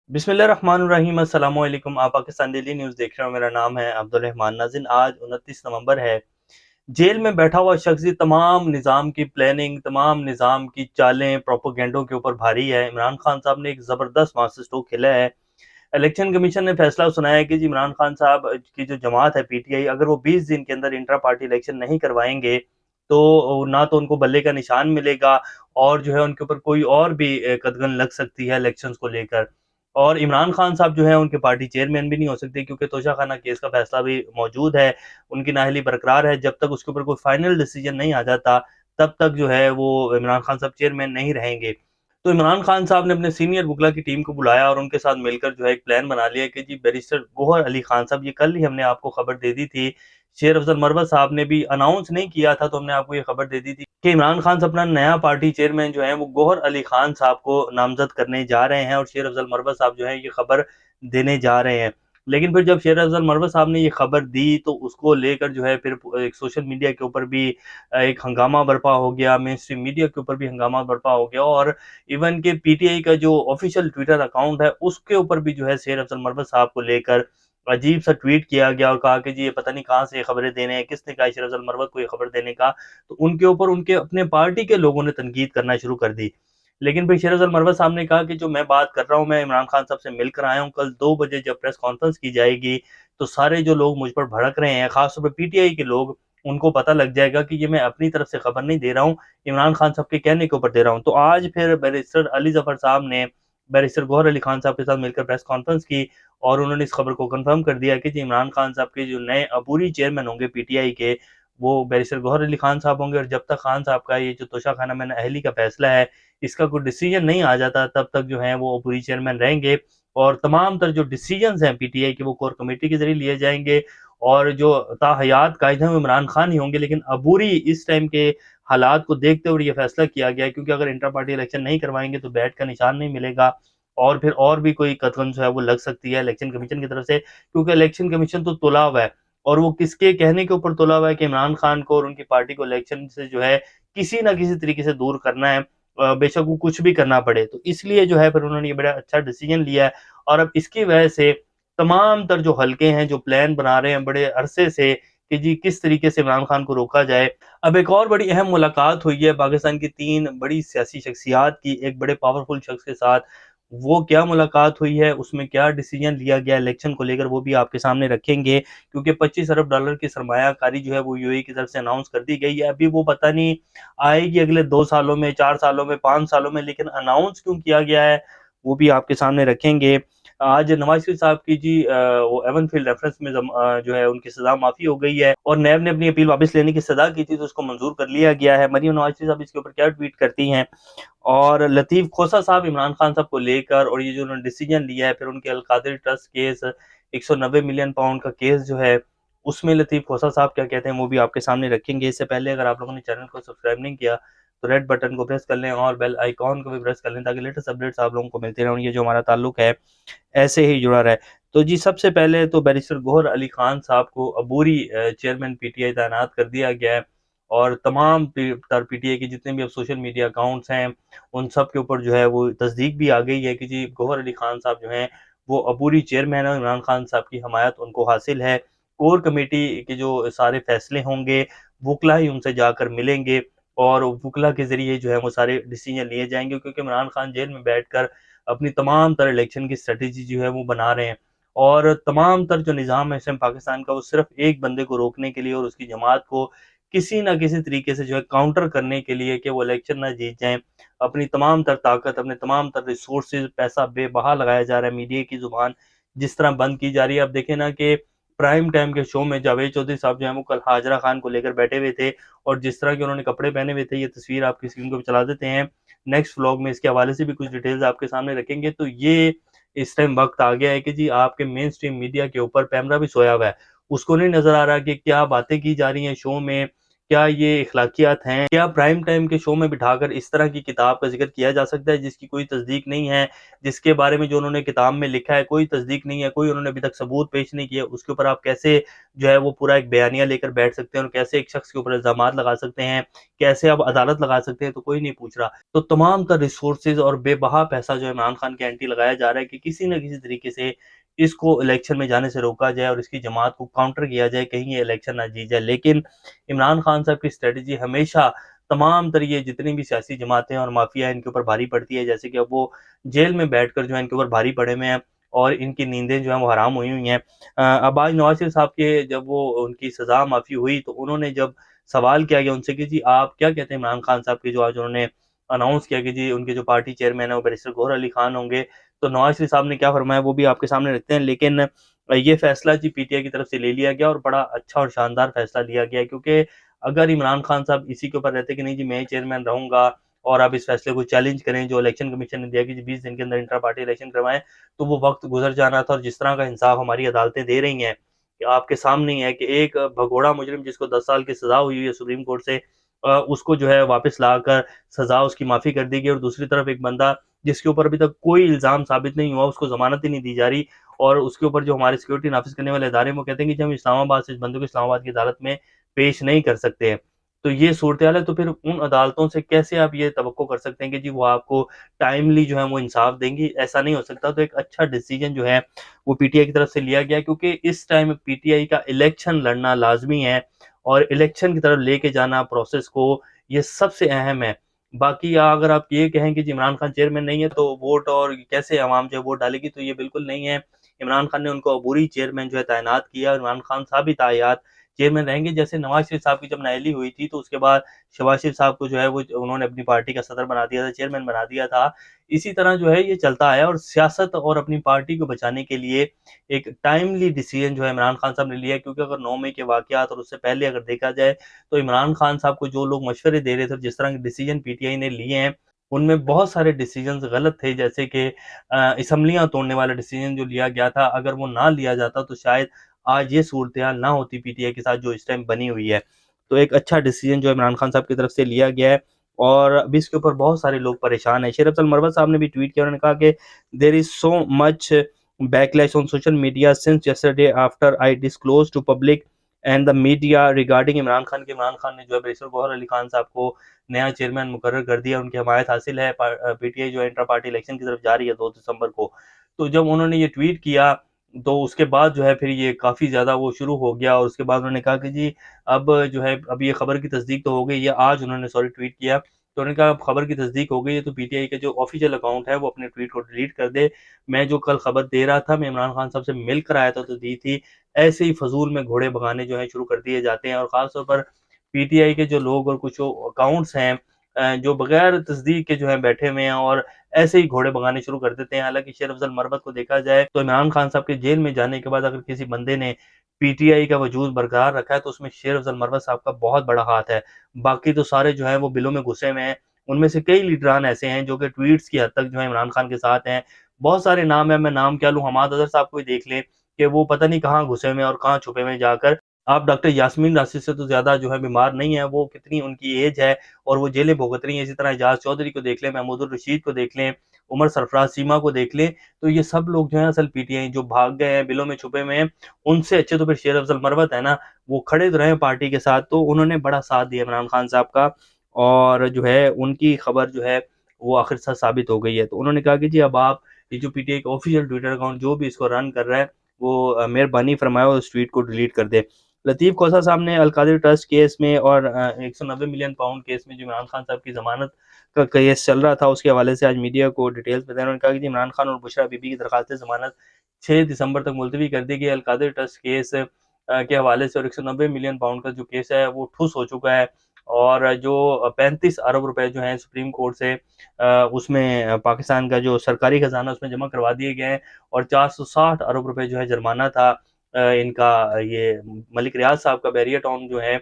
बिस्मिल्लाहिर्रहमानिर्रहीम अस्सलाम वालेकुम। आप पाकिस्तान डेली न्यूज़ देख रहे हो। मेरा नाम है अब्दुल रहमान नाज़रीन। आज 29 नवंबर है। जेल में बैठा हुआ शख्स तमाम निज़ाम की प्लानिंग, तमाम निज़ाम की चालें, प्रोपेगेंडों के ऊपर भारी है। इमरान खान साहब ने एक ज़बरदस्त मास्टर स्ट्रोक खेला है। इलेक्शन कमीशन ने फैसला सुनाया है कि जी इमरान खान साहब की जो जमात है पीटीआई, अगर वो 20 दिन के अंदर इंट्रा पार्टी इलेक्शन नहीं करवाएंगे तो ना तो उनको बल्ले का निशान मिलेगा और जो है उनके ऊपर कोई और भी कदगन लग सकती है इलेक्शंस को लेकर। और इमरान खान साहब जो है उनके पार्टी चेयरमैन भी नहीं हो सकते क्योंकि तोशाखाना केस का फैसला भी मौजूद है। उनकी नाअहली बरकरार है। जब तक उसके ऊपर कोई फाइनल डिसीजन नहीं आ जाता तब तक जो है वो इमरान खान साहब चेयरमैन नहीं रहेंगे। तो इमरान खान साहब ने अपने सीनियर वकला की टीम को बुलाया और उनके साथ मिलकर जो है एक प्लान बना लिया कि जी बैरिस्टर गौहर अली खान साहब, ये कल ही हमने आपको खबर दे दी थी, शेर अफजल मरवत साहब ने भी अनाउंस नहीं किया था तो हमने आपको ये खबर दे दी थी कि इमरान खान साहब अपना नया पार्टी चेयरमैन जो है वो गौहर अली खान साहब को नामजद करने जा रहे हैं और शेर अफजल मरवत साहब जो है ये खबर देने जा रहे हैं। लेकिन फिर जब शेर अफजल मरवत साहब ने ये खबर दी तो उसको लेकर जो है फिर एक सोशल मीडिया के ऊपर भी एक हंगामा बर्पा हो गया, मेन स्ट्रीम मीडिया के ऊपर भी हंगामा बर्पा हो गया और इवन के पीटीआई का जो ऑफिशियल ट्विटर अकाउंट है उसके ऊपर भी जो है शेर अफजल मरवत साहब को लेकर अजीब सा ट्वीट किया गया और कहा कि जी ये पता नहीं कहाँ से ये खबरें देने हैं, किसने कहा शेर अफजल मरवत को ये खबर देने का। तो उनके ऊपर उनके अपने पार्टी के लोगों ने तनकीद करना शुरू कर दी। लेकिन फिर शेर अफजल मरवत साहब ने कहा कि जो मैं बात कर रहा हूँ मैं इमरान खान साहब से मिलकर आया हूँ, कल 2 बजे जब प्रेस कॉन्फ्रेंस की जाएगी तो सारे जो लोग मुझ पर भड़क रहे हैं, खासतौर पर पीटीआई के लोग, उनको पता लग जाएगा कि ये मैं अपनी तरफ से खबर नहीं दे रहा हूँ, इमरान खान साहब के कहने के ऊपर दे रहा हूँ। तो आज फिर बैरिस्टर अली जफर साहब ने बैरिस्टर गौहर अली खान साहब के साथ मिलकर प्रेस कॉन्फ्रेंस की और उन्होंने इस खबर को कंफर्म कर दिया कि जी इमरान खान साहब के जो नए अबूरी चेयरमैन होंगे पीटीआई के, वो बैरिस्टर गौहर अली खान साहब होंगे और जब तक खान साहब का ये जो तोशाखाना में नाअहली का फैसला है इसका कोई डिसीजन नहीं आ जाता तब तक जो है वो अबूरी चेयरमैन रहेंगे और तमाम तर जो डिसीजंस हैं पीटीआई के वो कोर कमेटी के जरिए लिए जाएंगे और जो ताहयात कायद हैं वो इमरान खान ही होंगे। लेकिन अबूरी इस टाइम के हालात को देखते हुए ये फैसला किया गया है क्योंकि अगर इंटर पार्टी इलेक्शन नहीं करवाएंगे तो बैट का निशान नहीं मिलेगा और फिर और भी कोई कदगन जो है वो लग सकती है इलेक्शन कमीशन की तरफ से, क्योंकि इलेक्शन कमीशन तो तुला हुआ है और वो किसके कहने के ऊपर तुला हुआ है कि इमरान खान को और उनकी पार्टी को इलेक्शन से जो है किसी ना किसी तरीके से दूर करना है, बेशक वो कुछ भी करना पड़े। तो इसलिए जो है फिर उन्होंने ये बड़ा अच्छा डिसीजन लिया है और अब इसकी वजह से तमाम तर जो हलके हैं जो प्लान बना रहे हैं बड़े अरसे से कि जी किस तरीके से इमरान खान को रोका जाए। अब एक और बड़ी अहम मुलाकात हुई है पाकिस्तान की 3 बड़ी सियासी शख्सियात की एक बड़े पावरफुल शख्स के साथ। वो क्या मुलाकात हुई है, उसमें क्या डिसीजन लिया गया इलेक्शन को लेकर, वो भी आपके सामने रखेंगे क्योंकि $25 अरब की सरमायाकारी जो है वो यूएई की तरफ से अनाउंस कर दी गई है। अभी वो पता नहीं आएगी अगले 2 सालों में, 4 सालों में, 5 सालों में, लेकिन अनाउंस क्यों किया गया है वो भी आपके सामने रखेंगे। आज नवाज शरीफ साहब की जी वो एवन फील्ड रेफरेंस में जो है उनकी सजा माफी हो गई है और नैब ने अपनी अपील वापस लेने की सजा की थी तो उसको मंजूर कर लिया गया है। मरियम नवाज शरीफ साहब इसके ऊपर क्या ट्वीट करती हैं। और लतीफ़ खोसा साहब इमरान खान साहब को लेकर और ये जो उन्होंने डिसीजन लिया है फिर उनके Al-Qadir trust case 190 million pound का केस जो है उसमें लतीफ़ खोसा साहब क्या कहते हैं वो भी आपके सामने रखेंगे। इससे पहले अगर आप लोगों ने चैनल को सब्सक्राइब नहीं किया तो रेड बटन को प्रेस कर लें और बेल आइकॉन को भी प्रेस कर लें ताकि लेटेस्ट अपडेट्स आप लोगों को मिलते रहें और ये जो हमारा ताल्लुक है ऐसे ही जुड़ा रहे। तो जी सबसे पहले तो बैरिस्टर गौहर अली खान साहब को अबूरी चेयरमैन पीटीआई तैनात कर दिया गया है और तमाम पीटीआई के जितने भी अब सोशल मीडिया अकाउंट्स हैं उन सब के ऊपर जो है वो तस्दीक भी आ गई है कि जी गौहर अली खान साहब जो हैं वो अबूरी चेयरमैन है। इमरान खान साहब की हमायत उनको हासिल है। कोर कमेटी के जो सारे फैसले होंगे वकला ही उनसे जाकर मिलेंगे और वकला के जरिए जो है वो सारे डिसीजन लिए जाएंगे क्योंकि इमरान खान जेल में बैठकर अपनी तमाम तर इलेक्शन की स्ट्रेटेजी जो है वो बना रहे हैं और तमाम तर जो निज़ाम है इस टाइम पाकिस्तान का वो सिर्फ एक बंदे को रोकने के लिए और उसकी जमात को किसी ना किसी तरीके से जो है काउंटर करने के लिए कि वो इलेक्शन ना जीत जाएं। अपनी तमाम तर ताकत, अपने तमाम तर रिसोर्सेज, पैसा बेबहा लगाया जा रहा है। मीडिया की जुबान जिस तरह बंद की जा रही है, अब देखें ना कि प्राइम टाइम के शो में जावेद चौधरी साहब जो है वो कल हाजरा खान को लेकर बैठे हुए थे और जिस तरह के उन्होंने कपड़े पहने हुए थे, ये तस्वीर आपकी स्क्रीन को भी चला देते हैं। नेक्स्ट व्लॉग में इसके हवाले से भी कुछ डिटेल्स आपके सामने रखेंगे। तो ये इस टाइम वक्त आ गया है कि जी आपके मेन स्ट्रीम मीडिया के ऊपर कैमरा भी सोया हुआ है, उसको नहीं नजर आ रहा कि क्या बातें की जा रही हैं शो में, क्या ये इखलाकियात हैं? क्या प्राइम टाइम के शो में बिठाकर इस तरह की किताब का ज़िक्र किया जा सकता है जिसकी कोई तस्दीक नहीं है, जिसके बारे में जो उन्होंने किताब में लिखा है कोई तस्दीक नहीं है, कोई उन्होंने अभी तक सबूत पेश नहीं किया, उसके ऊपर आप कैसे जो है वो पूरा एक बयानिया लेकर बैठ सकते हैं और कैसे एक शख्स के ऊपर इल्ज़ामात लगा सकते हैं, कैसे आप अदालत लगा सकते हैं, तो कोई नहीं पूछ रहा। तो तमाम तर रिसोर्सेज़ और बेबहा पैसा जो है इमरान खान के एंटी लगाया जा रहा है कि किसी न किसी तरीके से इसको इलेक्शन में जाने से रोका जाए और इसकी जमात को काउंटर किया जाए, कहीं ये इलेक्शन ना जीत जाए। लेकिन इमरान खान साहब की स्ट्रैटेजी हमेशा तमाम तर ये जितनी भी सियासी जमातें और माफिया हैं इनके ऊपर भारी पड़ती है। जैसे कि अब वो जेल में बैठकर जो है इनके ऊपर भारी पड़े हुए हैं और इनकी नींदें जो हैं वो हराम हुई हुई हैं। अब आज नवाज शरीफ साहब के जब वो उनकी सज़ा माफ़ी हुई तो उन्होंने जब सवाल किया गया उनसे कि जी आप क्या कहते हैं इमरान खान साहब की जो आज उन्होंने अनाउंस किया कि जी उनके जो पार्टी चेयरमैन है वो बैरिस्टर गौहर अली खान होंगे। तो नवाज शरीफ साहब ने क्या फरमाया वो भी आपके सामने रखते हैं। लेकिन ये फैसला जी पीटीआई की तरफ से ले लिया गया और बड़ा अच्छा और शानदार फैसला लिया गया, क्योंकि अगर इमरान खान साहब इसी के ऊपर रहते कि नहीं जी मैं ही चेयरमैन रहूंगा और आप इस फैसले को चैलेंज करें जो इलेक्शन कमीशन ने दिया कि जी 20 दिन के अंदर इंटर पार्टी इलेक्शन करवाएं, तो वो वक्त गुजर जाना था। और जिस तरह का इंसाफ हमारी अदालतें दे रही हैं कि आपके सामने ही है कि एक भगोड़ा मुजरिम जिसको 10 साल की सजा हुई है सुप्रीम कोर्ट से, उसको जो है वापस लाकर सजा उसकी माफी कर दी गई, और दूसरी तरफ एक बंदा जिसके ऊपर अभी तक कोई इल्जाम साबित नहीं हुआ उसको जमानत ही नहीं दी जा रही, और उसके ऊपर जो हमारे सिक्योरिटी नाफिज करने वाले इदारे वो कहते हैं कि जब हम इस्लामाबाद से इस बंदे को इस्लामाबाद की अदालत में पेश नहीं कर सकते हैं। तो ये सूरत-ए-हाल है, तो फिर उन अदालतों से कैसे आप ये तवक्को कर सकते हैं कि जी वो आपको टाइमली जो है वो इंसाफ देंगी? ऐसा नहीं हो सकता। तो एक अच्छा डिसीजन जो है वो पीटीआई की तरफ से लिया गया, क्योंकि इस टाइम पीटीआई का इलेक्शन लड़ना लाज़मी है और इलेक्शन की तरफ लेके जाना प्रोसेस को, ये सबसे अहम है। बाकी अगर आप ये कहें कि जी इमरान खान चेयरमैन नहीं है तो वोट और कैसे अवाम जो है वोट डालेगी, तो ये बिल्कुल नहीं है। इमरान खान ने उनको अबूरी चेयरमैन जो है तैनात किया और इमरान खान साहब भी तायात चेयरमैन रहेंगे। जैसे नवाज शरीफ साहब की जब नाअहली हुई थी तो उसके बाद शहबाज शरीफ साहब को जो है वो उन्होंने अपनी पार्टी का सदर बना दिया था, चेयरमैन बना दिया था। इसी तरह जो है ये चलता आया और सियासत और अपनी पार्टी को बचाने के लिए एक टाइमली डिसीजन जो है इमरान खान साहब ने लिया, क्योंकि अगर 9 मई के वाकयात और उससे पहले अगर देखा जाए तो इमरान खान साहब को जो लोग मशवरे दे रहे थे, जिस तरह के डिसीजन पीटीआई ने लिए हैं, उनमें बहुत सारे डिसीजंस गलत थे। जैसे कि असम्बलियाँ तोड़ने वाला डिसीजन जो लिया गया था, अगर वो ना लिया जाता तो शायद आज ये सूरत-ए-हाल ना होती पीटीआई के साथ जो इस टाइम बनी हुई है। तो एक अच्छा डिसीजन जो इमरान खान साहब की तरफ से लिया गया है और अभी इसके ऊपर बहुत सारे लोग परेशान हैं। शेर अफजल मरवत साहब ने भी ट्वीट किया, उन्होंने कहा कि there is so much backlash on social media since yesterday after I disclosed to public and the media regarding Imran Khan. के इमरान खान ने जो है बैरिस्टर गौहर अली खान साहब को नया चेयरमैन मुकर्रर कर दिया, उनकी हमायत हासिल है। पीटीआई जो है इंटर पार्टी इलेक्शन की तरफ जा रही है 2 दिसंबर को। तो जब उन्होंने ये ट्वीट किया तो उसके बाद जो है फिर ये काफ़ी ज़्यादा वो शुरू हो गया और उसके बाद उन्होंने कहा कि जी अब जो है अब ये खबर की तस्दीक तो हो गई है। आज उन्होंने सॉरी ट्वीट किया, तो उन्होंने कहा अब खबर की तस्दीक हो गई है तो पीटीआई का जो ऑफिशियल अकाउंट है वो अपने ट्वीट को डिलीट कर दे। मैं जो कल खबर दे रहा था मैं इमरान खान साहब से मिलकर आया था तो दी थी। ऐसे ही फ़ज़ूल में घोड़े भगाने जो हैं शुरू कर दिए जाते हैं और ख़ास तौर पर पीटीआई के जो लोग और कुछ जो अकाउंट्स हैं जो बगैर तस्दीक के जो है बैठे हुए हैं और ऐसे ही घोड़े भगाने शुरू कर देते हैं। हालाँकि शेर अफजल मरवत को देखा जाए तो इमरान खान साहब के जेल में जाने के बाद अगर किसी बंदे ने पीटीआई का वजूद बरकरार रखा है तो उसमें शेर अफजल मरवत साहब का बहुत बड़ा हाथ है। बाकी तो सारे जो हैं वो बिलों में घुसे हुए हैं। उनमें से कई लीडरान ऐसे हैं जो कि ट्वीट्स की हद तक जो है इमरान खान के साथ हैं। बहुत सारे नाम हैं, मैं नाम क्या लूँ, हमाद अज़हर साहब को ही देख लें कि वो पता नहीं कहाँ घुसे हुए हैं और कहाँ छुपे हुए हैं जाकर। आप डॉक्टर यास्मीन राशिद से तो ज़्यादा जो है बीमार नहीं है, वो कितनी उनकी एज है और वो जेलें भुगत रही हैं। इसी तरह एजाज़ चौधरी को देख लें, महमूदुर रशीद को देख लें, उमर सरफराज चीमा को देख लें, तो ये सब लोग जो हैं असल पीटीआई जो भाग गए हैं, बिलों में छुपे हुए हैं, उनसे अच्छे तो फिर शेर अफजल मरवत है ना, वो खड़े तो रहे हैं पार्टी के साथ, तो उन्होंने बड़ा साथ दिया इमरान खान साहब का और जो है उनकी खबर जो है वो आखिर सच साबित हो गई है। तो उन्होंने कहा कि जी अब आप ये जो पीटीआई का ऑफिशियल ट्विटर अकाउंट जो भी इसको रन कर रहा है, वो मेहरबानी फरमाए और उस ट्वीट को डिलीट कर दे। लतीफ़ खोसा साहब ने अल-कादिर ट्रस्ट केस में और 190 मिलियन पाउंड केस में जो इमरान खान साहब की ज़मानत का केस चल रहा था, उसके हवाले से आज मीडिया को डिटेल्स बताया। उन्होंने कहा कि जी इमरान खान और बुशरा बीबी की दरख्वास्त ज़मानत 6 दिसंबर तक मुलतवी कर दी गई। अल-कादिर ट्रस्ट केस के हवाले से और 190 मिलियन पाउंड का जो केस है वो ठुस हो चुका है और जो 35 अरब रुपए जो हैं सुप्रीम कोर्ट से उसमें पाकिस्तान का जो सरकारी खजाना उसमें जमा करवा दिए गए हैं और 460 अरब रुपए जो है जुर्माना था इनका ये मलिक रियाज साहब का बैरिया टाउन जो है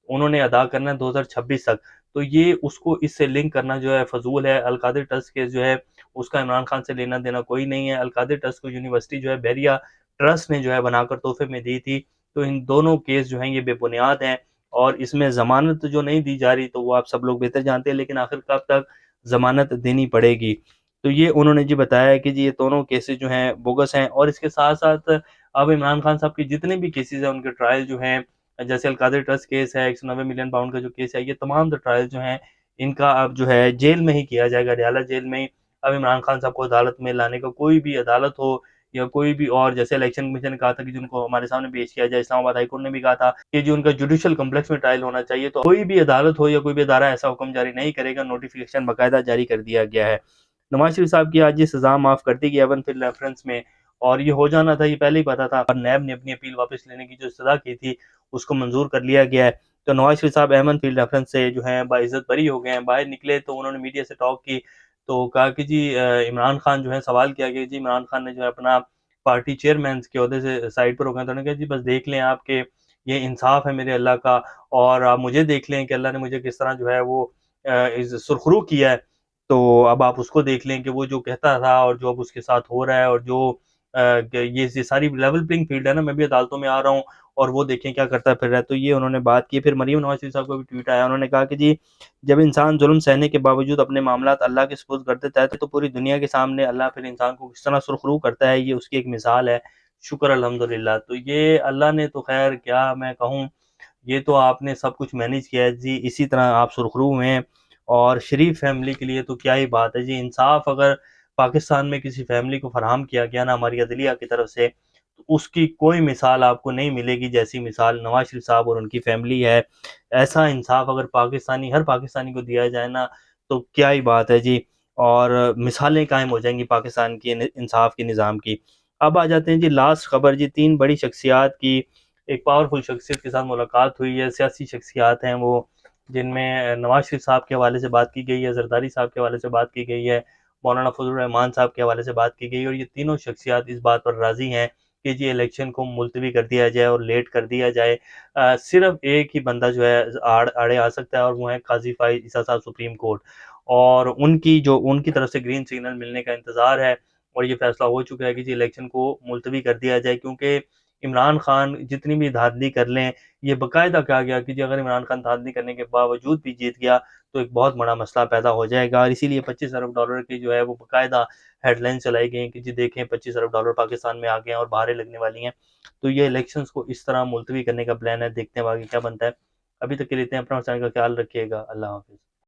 उन्होंने अदा करना है 2026 तक। तो ये उसको इससे लिंक करना जो है फ़ज़ूल है। अल-कादिर ट्रस्ट केस जो है उसका इमरान खान से लेना देना कोई नहीं है। अल-कादिर ट्रस्ट को यूनिवर्सिटी जो है बैरिया ट्रस्ट ने जो है बनाकर तोहफ़े में दी थी। तो इन दोनों केस जो हैं ये बेबुनियाद हैं। और इसमें ज़मानत जो नहीं दी जा रही तो वो आप सब लोग बेहतर जानते हैं, लेकिन आखिर कब तक ज़मानत देनी पड़ेगी। तो ये उन्होंने जी बताया कि जी ये दोनों केसेस जो हैं बोगस हैं, और इसके साथ-साथ अब इमरान खान साहब के जितने भी केसेस हैं उनके ट्रायल जो हैं, जैसे अलकादिर ट्रस्ट केस है, 190 मिलियन पाउंड का जो केस है, ये तमाम जो ट्रायल जो हैं इनका अब जो है जेल में ही किया जाएगा, अडयाला जेल में ही। अब इमरान खान साहब को अदालत में लाने का, कोई भी अदालत हो या कोई भी और, जैसे इलेक्शन कमीशन ने कहा था कि जिनको हमारे सामने पेश किया जाए, इस्लामाबाद हाई कोर्ट ने भी कहा था कि जो उनका जुडिशियल कॉम्प्लेक्स में ट्रायल होना चाहिए, तो कोई भी अदालत हो या कोई भी अदारा ऐसा हुक्म जारी नहीं करेगा, नोटिफिकेशन बाकायदा जारी कर दिया गया है। नवाज शरीफ साहब की आज ये सजा माफ कर दी गई एवन फिल रेफरेंस में, और ये हो जाना था, ये पहले ही पता था, पर नैब ने अपनी अपील वापस लेने की जो सजा की थी उसको मंजूर कर लिया गया है। तो नवाज शरीफ साहब एवन फील्ड रेफरेंस से जो है बाइज्जत बरी हो गए हैं। बाहर निकले तो उन्होंने मीडिया से टॉक की, तो कहा कि जी इमरान खान जो है, सवाल किया गया जी इमरान खान ने जो है अपना पार्टी चेयरमैन के ओहदे से साइड पर हो गए, तो उन्होंने कहा जी बस देख लें आप कि ये इंसाफ है मेरे अल्लाह का, और आप मुझे देख लें कि अल्लाह ने मुझे किस तरह जो है वो सुरखरू किया है। तो अब आप उसको देख लें कि वो जो कहता था और जो अब उसके साथ हो रहा है, और जो ये सारी लेवल प्लेइंग फील्ड है ना, मैं भी अदालतों में आ रहा हूँ और वो देखें क्या करता फिर रहा है। तो ये उन्होंने बात की। फिर मरीम नवाज शरीफ साहब को भी ट्वीट आया, उन्होंने कहा कि जी जब इंसान जुल्म सहने के बावजूद अपने मामलात अल्लाह के सुपुर्द कर देता है, तो पूरी दुनिया के सामने अल्लाह फिर इंसान को किस तरह सुरखरू करता है, ये उसकी एक मिसाल है। शुक्र अल्हम्दुलिल्लाह। तो ये अल्लाह ने तो खैर क्या मैं कहूँ, ये तो आपने सब कुछ मैनेज किया है जी, इसी तरह आप सुरखरू हुए हैं, और शरीफ फैमिली के लिए तो क्या ही बात है जी। इंसाफ अगर पाकिस्तान में किसी फैमिली को फराहम किया गया ना हमारी अदलिया की तरफ से, तो उसकी कोई मिसाल आपको नहीं मिलेगी जैसी मिसाल नवाज शरीफ साहब और उनकी फैमिली है। ऐसा इंसाफ अगर हर पाकिस्तानी को दिया जाए ना, तो क्या ही बात है जी, और मिसालें कायम हो जाएंगी पाकिस्तान की इंसाफ के निज़ाम की। अब आ जाते हैं जी लास्ट खबर जी, तीन बड़ी शख्सियात की, एक पावरफुल शख्सियत के साथ मुलाकात हुई है। सियासी शख्सियात हैं वो, जिनमें नवाज शरीफ साहब के हवाले से बात की गई है, जरदारी साहब के हवाले से बात की गई है, मौलाना फजल रहमान साहब के हवाले से बात की गई, और ये तीनों शख्सियात इस बात पर राजी हैं कि जी इलेक्शन को मुलतवी कर दिया जाए और लेट कर दिया जाए। सिर्फ एक ही बंदा जो है आड़े आ सकता है, और वो है काजी फाइज ईसा साहब सुप्रीम कोर्ट, और उनकी तरफ से ग्रीन सिग्नल मिलने का इंतज़ार है, और ये फैसला हो चुका है कि जी इलेक्शन को मुलतवी कर दिया जाए, क्योंकि इमरान खान जितनी भी धांधली कर लें, ये बाकायदा कहा गया कि जी अगर इमरान खान धांधली करने के बावजूद भी जीत गया तो एक बहुत बड़ा मसला पैदा हो जाएगा, और इसीलिए 25 अरब डॉलर की जो है वो बाकायदा हेडलाइन चलाई गई कि जी देखें 25 अरब डॉलर पाकिस्तान में आ गए हैं और बाहरें लगने वाली हैं। तो ये इलेक्शंस को इस तरह मुलतवी करने का प्लान है, देखते हैं आगे क्या बनता है। अभी तक के लिए इतना, अपना और का ख्याल रखिएगा। अल्लाह हाफिज़।